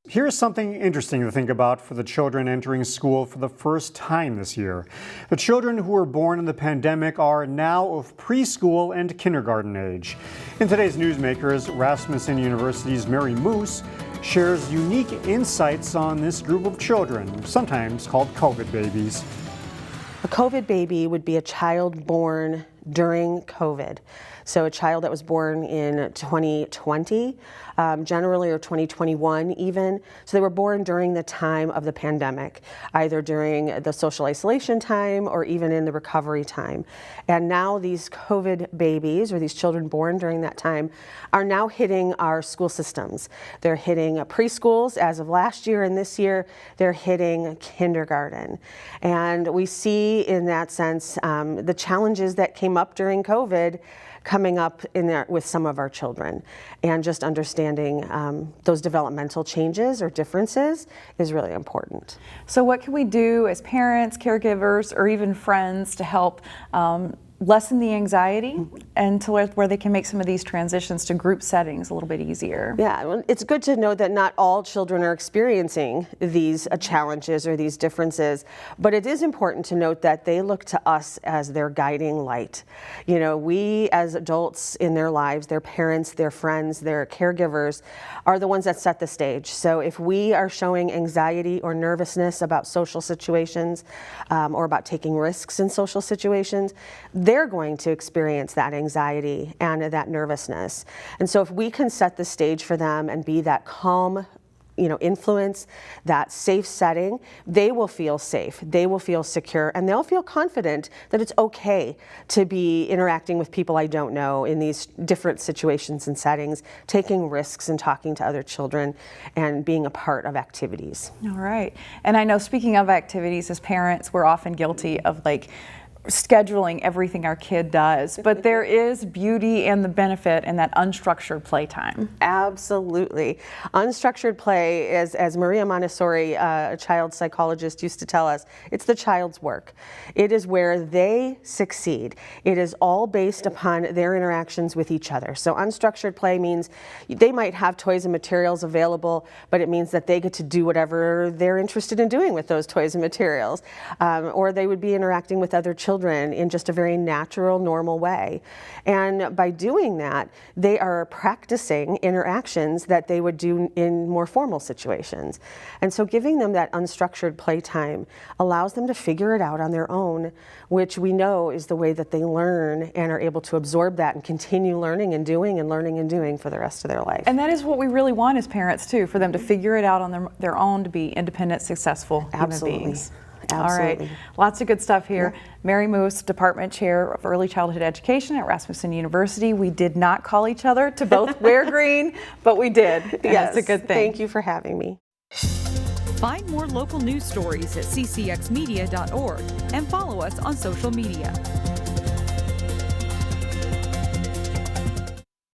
Here's something interesting to think about for the children entering school for the first time this year. The children who were born in the pandemic are now of preschool and kindergarten age. In today's Newsmakers, Rasmussen University's Muhs shares unique insights on this group of children, sometimes called COVID babies. A COVID baby would be a child born during COVID. So a child that was born in 2020, generally, or 2021 even. So they were born during the time of the pandemic, either during the social isolation time or even in the recovery time. And now these COVID babies, or these children born during that time, are now hitting our school systems. They're hitting preschools as of last year, and this year they're hitting kindergarten. And we see in that sense the challenges that came up during COVID coming up in there with some of our children, and just understanding those developmental changes or differences is really important. So what can we do as parents, caregivers, or even friends to help lessen the anxiety and to where they can make some of these transitions to group settings a little bit easier? Yeah, well, it's good to know that not all children are experiencing these challenges or these differences, but it is important to note that they look to us as their guiding light. You know, we as adults in their lives, their parents, their friends, their caregivers, are the ones that set the stage. So if we are showing anxiety or nervousness about social situations or about taking risks in social situations, they're going to experience that anxiety and that nervousness. And so if we can set the stage for them and be that calm, influence, that safe setting, they will feel safe, they will feel secure, and they'll feel confident that it's okay to be interacting with people I don't know in these different situations and settings, taking risks and talking to other children and being a part of activities. All right. And I know, speaking of activities, as parents, we're often guilty of scheduling everything our kid does, but there is beauty and the benefit in that unstructured playtime. Absolutely. Unstructured play is, as Maria Montessori, a child psychologist, used to tell us, it's the child's work. It is where they succeed. It is all based upon their interactions with each other. So unstructured play means they might have toys and materials available, but it means that they get to do whatever they're interested in doing with those toys and materials. Or they would be interacting with other children in just a very natural, normal way. And by doing that, they are practicing interactions that they would do in more formal situations. And so giving them that unstructured playtime allows them to figure it out on their own, which we know is the way that they learn and are able to absorb that and continue learning and doing for the rest of their life. And that is what we really want as parents too, for them to figure it out on their own, to be independent, successful human beings. Absolutely. All right, lots of good stuff here. Yeah. Mary Muhs, Department Chair of Early Childhood Education at Rasmussen University. We did not call each other to both wear green, but we did. And yes, that's a good thing. Thank you for having me. Find more local news stories at cccxmedia.org and follow us on social media.